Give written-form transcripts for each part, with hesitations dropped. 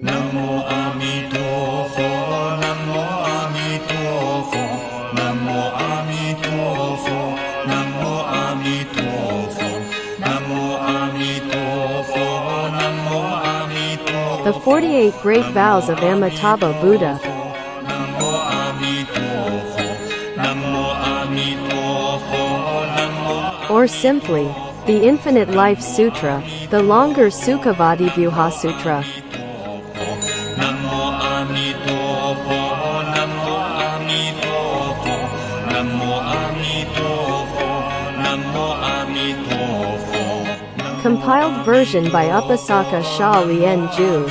Namo Amitabha, Namo Amitabha, Namo Amitabha, Namo Amitabha, Namo Amitabha, Namo Amitabha. The 48 Great Vows of Amitabha Buddha. Namo Amitabha, Namo Amitabha, Namo. Or simply, the Infinite Life Sutra, the Longer SukhāvatīvyūhaSūtra. Namo Amitabha, Namo Amitabha, Namo Amitabha, Namo Amitabha. Compiled version by Upāsaka XiaLianju.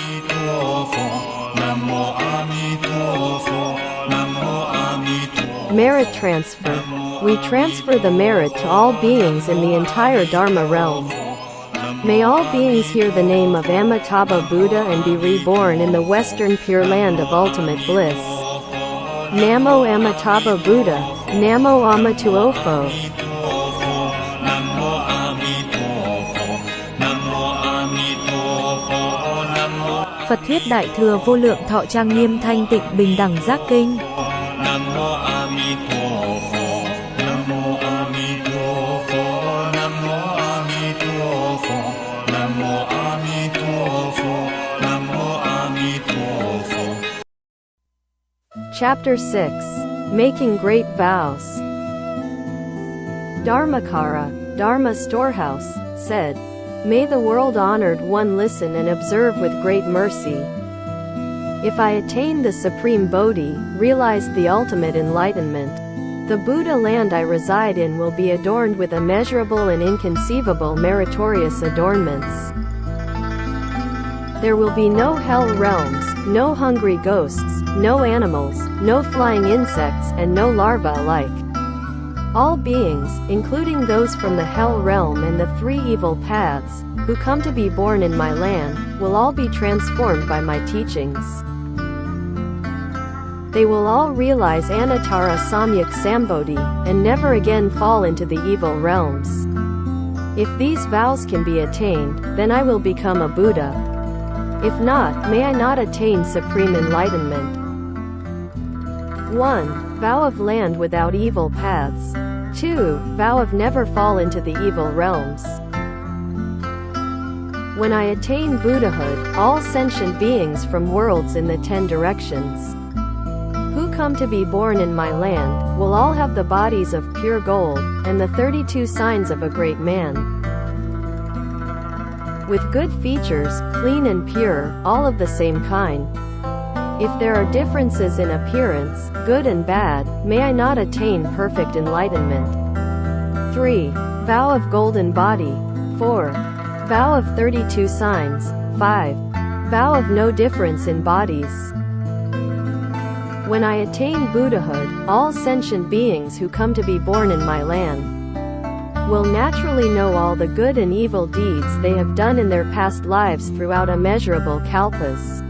Namo Amitabha, Namo Amitabha. Merit transfer. We transfer the merit to all beings in the entire Dharma realm. May all beings hear the name of Amitabha Buddha and be reborn in the Western Pure Land of ultimate bliss. Namo Amitabha Buddha, Namo Amitabha. Phật thuyết Đại thừa vô lượng thọ trang nghiêm thanh tịnh bình đẳng giác kinh. Namo Amitabha, Namo Amitabha, Namo Amitabha, Namo Amitabha, Namo Amitabha. Chapter 6. Making Great Vows. Dharmakara, Dharma Storehouse, said, "May the world-honored one listen and observe with great mercy. If I attain the supreme Bodhi, realize the ultimate enlightenment, the Buddha land I reside in will be adorned with immeasurable and inconceivable meritorious adornments. There will be no hell realms, no hungry ghosts, no animals, no flying insects, and no larvae alike. All beings, including those from the hell realm and the three evil paths, who come to be born in my land, will all be transformed by my teachings. They will all realize Anuttara Samyak Sambodhi, and never again fall into the evil realms. If these vows can be attained, then I will become a Buddha. If not, may I not attain supreme enlightenment." 1. Vow of land without evil paths. 2. Vow of never fall into the evil realms. When I attain Buddhahood, all sentient beings from worlds in the 10 directions, who come to be born in my land, will all have the bodies of pure gold, and the 32 signs of a great man. With good features, clean and pure, all of the same kind. If there are differences in appearance, good and bad, may I not attain perfect enlightenment. 3. Vow of golden body. 4. Vow of 32 signs. 5. Vow of no difference in bodies. When I attain Buddhahood, all sentient beings who come to be born in my land will naturally know all the good and evil deeds they have done in their past lives throughout immeasurable kalpas.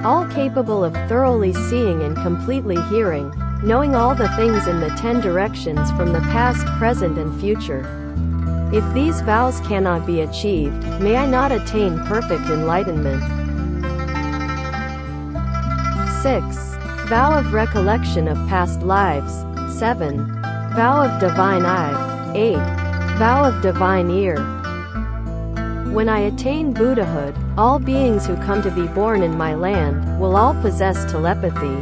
All capable of thoroughly seeing and completely hearing, knowing all the things in the 10 directions from the past, present, and future. If these vows cannot be achieved, may I not attain perfect enlightenment. 6. Vow of recollection of past lives. 7. Vow of divine eye. 8. Vow of divine ear. When I attain Buddhahood, all beings who come to be born in my land will all possess telepathy.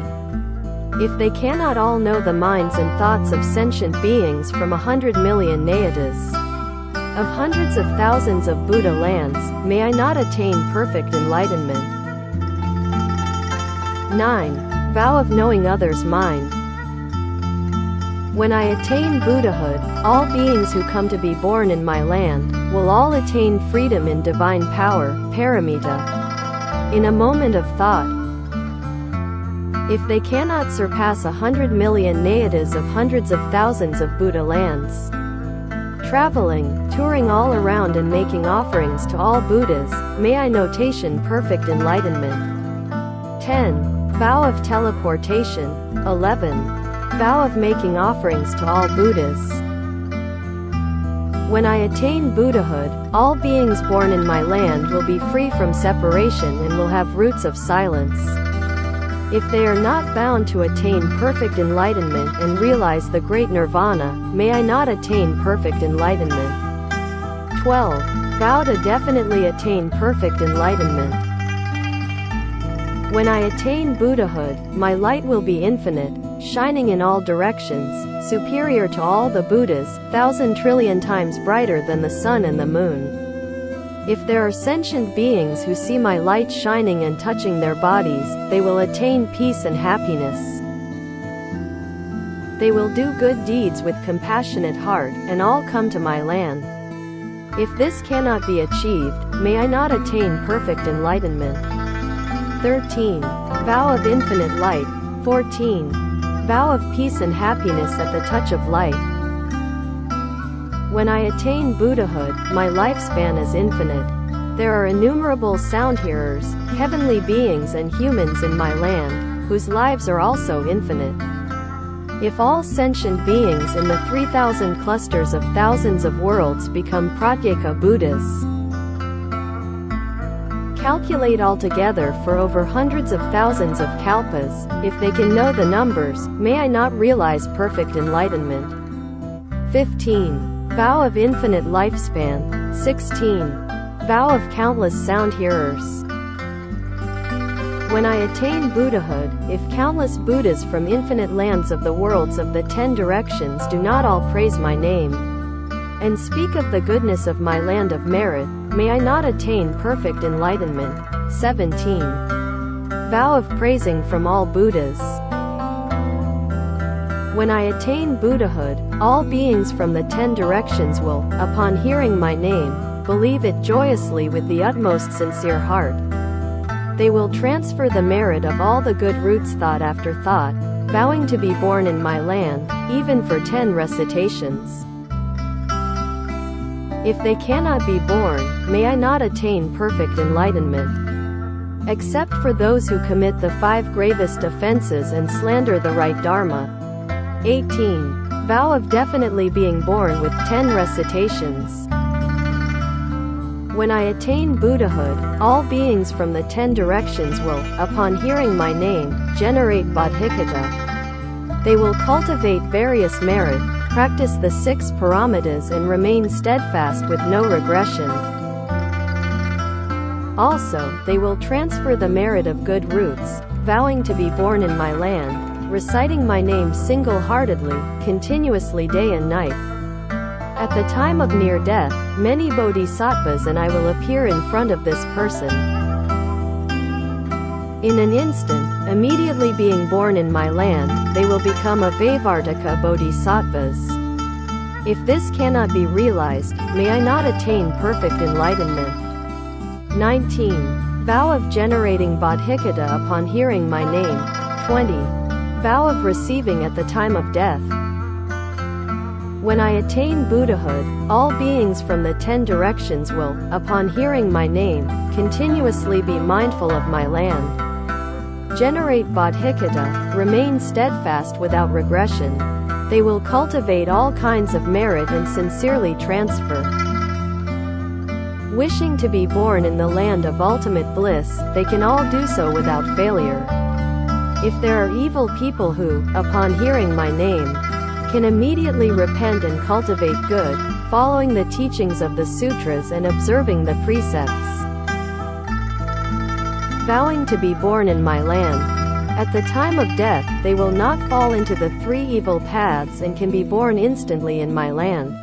If they cannot all know the minds and thoughts of sentient beings from 100 million nayatas of hundreds of thousands of Buddha lands, may I not attain perfect enlightenment. 9. Vow of knowing others' mind. When I attain Buddhahood, all beings who come to be born in my land will all attain freedom in divine power, paramita, in a moment of thought. If they cannot surpass 100 million nayatas of hundreds of thousands of Buddha lands, traveling, touring all around and making offerings to all Buddhas, may I notation perfect enlightenment. 10. Vow of teleportation. 11. Vow of making offerings to all Buddhas. When I attain Buddhahood, all beings born in my land will be free from separation and will have roots of silence. If they are not bound to attain perfect enlightenment and realize the great nirvana, may I not attain perfect enlightenment. 12. Vow to definitely attain perfect enlightenment. When I attain Buddhahood, my light will be infinite, shining in all directions, superior to all the Buddhas, 1,000 trillion times brighter than the sun and the moon. If there are sentient beings who see my light shining and touching their bodies, they will attain peace and happiness. They will do good deeds with compassionate heart, and all come to my land. If this cannot be achieved, may I not attain perfect enlightenment. 13. Vow of infinite light. 14. Vow of peace and happiness at the touch of light. When I attain Buddhahood, my lifespan is infinite. There are innumerable sound hearers, heavenly beings and humans in my land, whose lives are also infinite. If all sentient beings in the 3,000 clusters of thousands of worlds become Pratyeka Buddhas, calculate altogether for over hundreds of thousands of kalpas, if they can know the numbers, may I not realize perfect enlightenment. 15. Vow of infinite lifespan. 16. Vow of countless sound hearers. When I attain Buddhahood, if countless Buddhas from infinite lands of the worlds of the 10 directions do not all praise my name, and speak of the goodness of my land of merit, may I not attain perfect enlightenment. 17. Vow of praising from all Buddhas. When I attain Buddhahood, all beings from the 10 directions will, upon hearing my name, believe it joyously with the utmost sincere heart. They will transfer the merit of all the good roots thought after thought, vowing to be born in my land, even for 10 recitations. If they cannot be born, may I not attain perfect enlightenment. Except for those who commit the 5 gravest offenses and slander the right Dharma. 18. Vow of definitely being born with 10 recitations. When I attain Buddhahood, all beings from the 10 directions will, upon hearing my name, generate bodhicitta. They will cultivate various merit, practice the 6 paramitas and remain steadfast with no regression. Also, they will transfer the merit of good roots, vowing to be born in my land, reciting my name single-heartedly, continuously day and night. At the time of near death, many bodhisattvas and I will appear in front of this person. In an instant, immediately being born in my land, they will become Avavartaka bodhisattvas. If this cannot be realized, may I not attain perfect enlightenment. 19. Vow of generating bodhicitta upon hearing my name. 20. Vow of receiving at the time of death. When I attain Buddhahood, all beings from the 10 directions will, upon hearing my name, continuously be mindful of my land. Generate bodhicitta, remain steadfast without regression. They will cultivate all kinds of merit and sincerely transfer. Wishing to be born in the land of ultimate bliss, they can all do so without failure. If there are evil people who, upon hearing my name, can immediately repent and cultivate good, following the teachings of the sutras and observing the precepts, vowing to be born in my land, at the time of death, they will not fall into the 3 evil paths and can be born instantly in my land.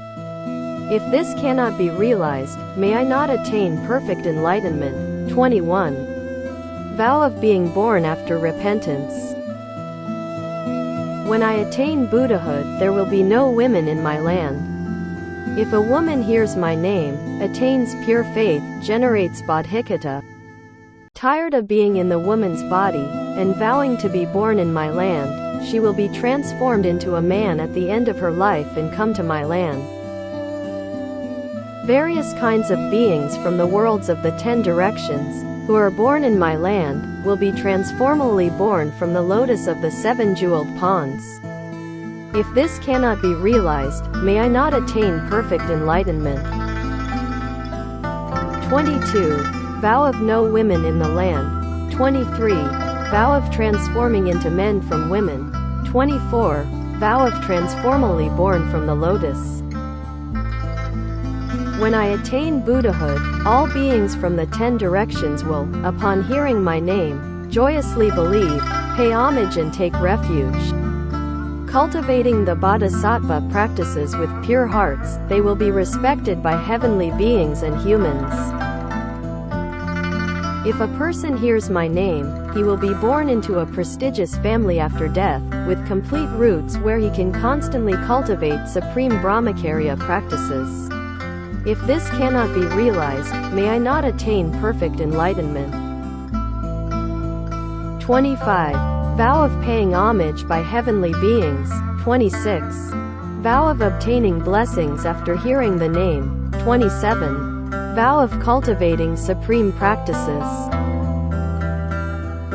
If this cannot be realized, may I not attain perfect enlightenment. 21. Vow of being born after repentance. When I attain Buddhahood, there will be no women in my land. If a woman hears my name, attains pure faith, generates bodhicitta, tired of being in the woman's body, and vowing to be born in my land, she will be transformed into a man at the end of her life and come to my land. Various kinds of beings from the worlds of the 10 directions, who are born in my land, will be transformally born from the lotus of the 7 jeweled ponds. If this cannot be realized, may I not attain perfect enlightenment. 22. Vow of no women in the land. 23. Vow of transforming into men from women. 24. Vow of transformally born from the lotus. When I attain Buddhahood, all beings from the 10 directions will, upon hearing my name, joyously believe, pay homage and take refuge. Cultivating the bodhisattva practices with pure hearts, they will be respected by heavenly beings and humans. If a person hears my name, he will be born into a prestigious family after death, with complete roots where he can constantly cultivate supreme brahmacharya practices. If this cannot be realized, may I not attain perfect enlightenment. 25. Vow of paying homage by heavenly beings. 26. Vow of obtaining blessings after hearing the name. 27. Vow of cultivating supreme practices.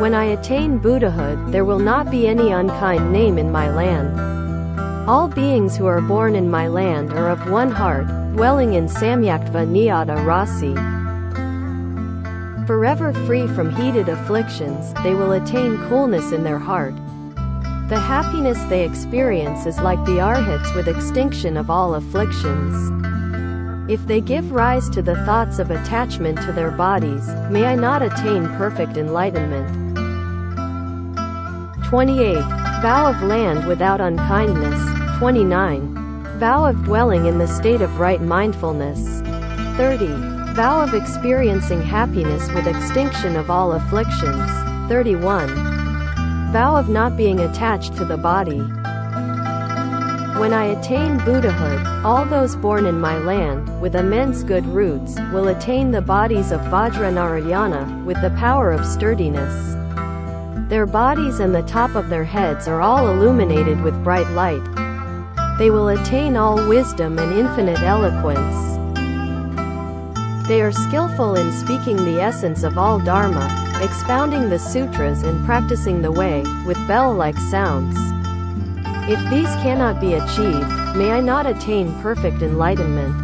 When I attain Buddhahood, there will not be any unkind name in my land. All beings who are born in my land are of one heart, dwelling in Samyaktva Niyata Rasi. Forever free from heated afflictions, they will attain coolness in their heart. The happiness they experience is like the arhats with extinction of all afflictions. If they give rise to the thoughts of attachment to their bodies, may I not attain perfect enlightenment. 28. Vow of land without unkindness. 29. Vow of dwelling in the state of right mindfulness. 30. Vow of experiencing happiness with extinction of all afflictions. 31. Vow of not being attached to the body. When I attain Buddhahood, all those born in my land, with immense good roots, will attain the bodies of Vajranarayana, with the power of sturdiness. Their bodies and the top of their heads are all illuminated with bright light. They will attain all wisdom and infinite eloquence. They are skillful in speaking the essence of all Dharma, expounding the sutras and practicing the way, with bell-like sounds. If these cannot be achieved, may I not attain perfect enlightenment.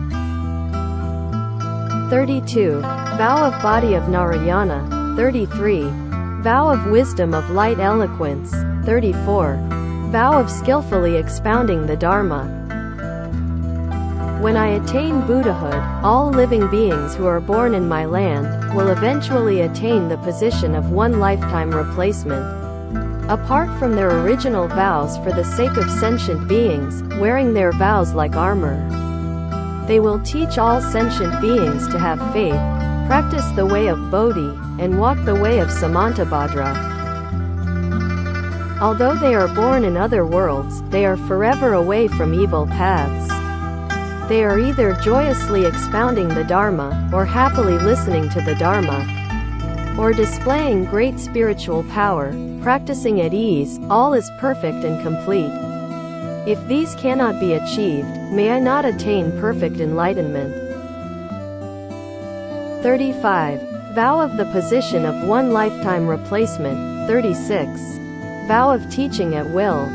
32. Vow of body of Narayana. 33. Vow of wisdom of light eloquence. 34. Vow of skillfully expounding the Dharma. When I attain Buddhahood, all living beings who are born in my land will eventually attain the position of one lifetime replacement. Apart from their original vows for the sake of sentient beings, wearing their vows like armor, they will teach all sentient beings to have faith, practice the way of Bodhi, and walk the way of Samantabhadra. Although they are born in other worlds, they are forever away from evil paths. They are either joyously expounding the Dharma, or happily listening to the Dharma, or displaying great spiritual power, practicing at ease. All is perfect and complete. If these cannot be achieved, may I not attain perfect enlightenment. 35. Vow of the position of one lifetime replacement. 36. Vow of teaching at will.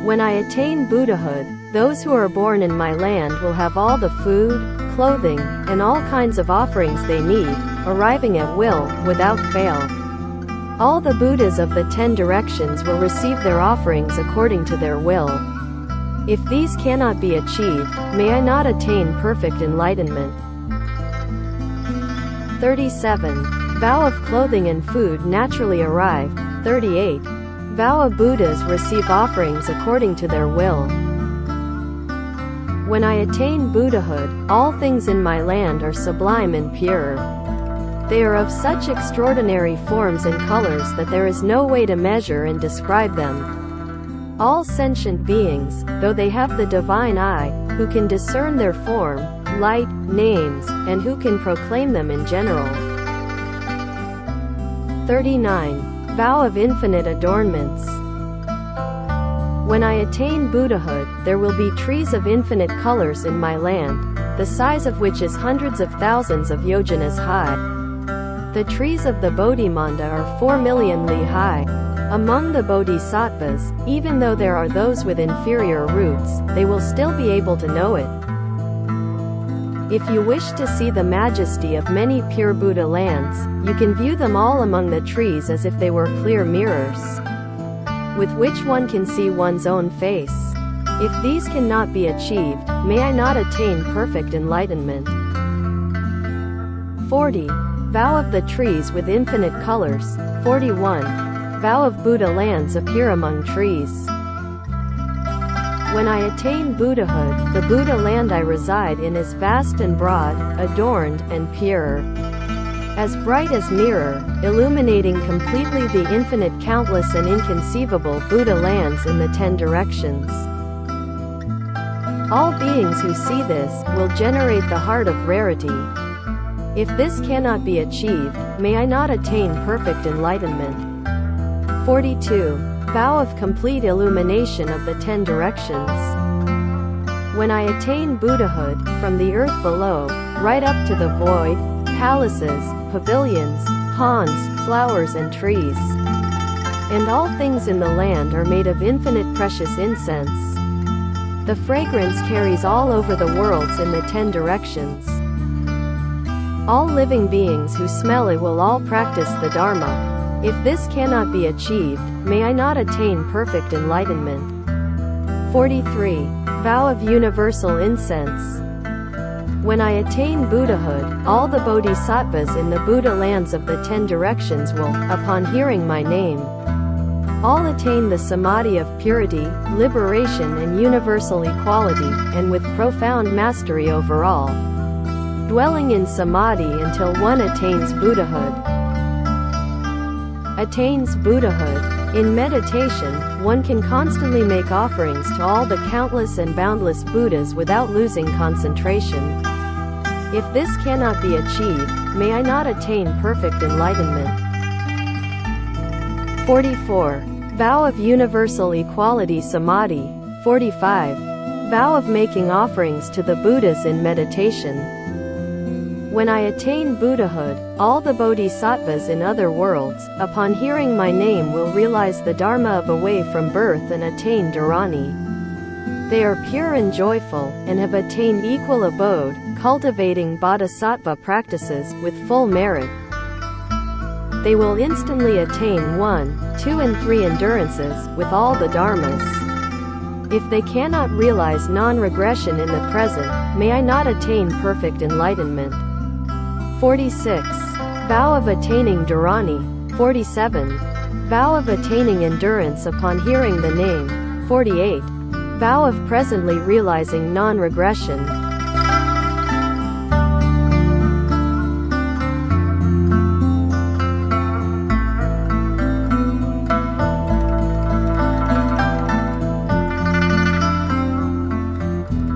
When I attain Buddhahood, those who are born in my land will have all the food, clothing, and all kinds of offerings they need, arriving at will, without fail. All the Buddhas of the 10 directions will receive their offerings according to their will. If these cannot be achieved, may I not attain perfect enlightenment. 37. Vow of clothing and food naturally arrived. 38. Vow of Buddhas receive offerings according to their will. When I attain Buddhahood, all things in my land are sublime and pure. They are of such extraordinary forms and colors that there is no way to measure and describe them. All sentient beings, though they have the divine eye, who can discern their form, light, names, and who can proclaim them in general. 39. Vow of infinite adornments. When I attain Buddhahood, there will be trees of infinite colors in my land, the size of which is hundreds of thousands of yojanas high. The trees of the Bodhimanda are 4 million li high. Among the bodhisattvas, even though there are those with inferior roots, they will still be able to know it. If you wish to see the majesty of many pure Buddha lands, you can view them all among the trees as if they were clear mirrors, with which one can see one's own face. If these cannot be achieved, may I not attain perfect enlightenment. 40. Vow of the trees with infinite colors. 41. Vow of Buddha lands appear among trees. When I attain Buddhahood, the Buddha land I reside in is vast and broad, adorned, and pure, as bright as mirror, illuminating completely the infinite, countless and inconceivable Buddha lands in the 10 directions. All beings who see this will generate the heart of rarity. If this cannot be achieved, may I not attain perfect enlightenment. 42. Vow of complete illumination of the 10 directions. When I attain Buddhahood, from the earth below, right up to the void, palaces, pavilions, ponds, flowers and trees, and all things in the land are made of infinite precious incense. The fragrance carries all over the worlds in the 10 directions. All living beings who smell it will all practice the Dharma. If this cannot be achieved, may I not attain perfect enlightenment. 43. Vow of universal incense. When I attain Buddhahood, all the bodhisattvas in the Buddha lands of the 10 directions will, upon hearing my name, all attain the samadhi of purity, liberation and universal equality, and with profound mastery over all, dwelling in samadhi until one attains Buddhahood. Attains Buddhahood. In meditation, one can constantly make offerings to all the countless and boundless Buddhas without losing concentration. If this cannot be achieved, may I not attain perfect enlightenment. 44. Vow of universal equality samadhi. 45. Vow of making offerings to the Buddhas in meditation. When I attain Buddhahood, all the bodhisattvas in other worlds, upon hearing my name will realize the Dharma of away from birth and attain Dharani. They are pure and joyful, and have attained equal abode, cultivating bodhisattva practices with full merit. They will instantly attain 1, 2 and 3 endurances, with all the dharmas. If they cannot realize non-regression in the present, may I not attain perfect enlightenment. 46. Vow of attaining Dharani. 47. Vow of attaining endurance upon hearing the name. 48. Vow of presently realizing non-regression.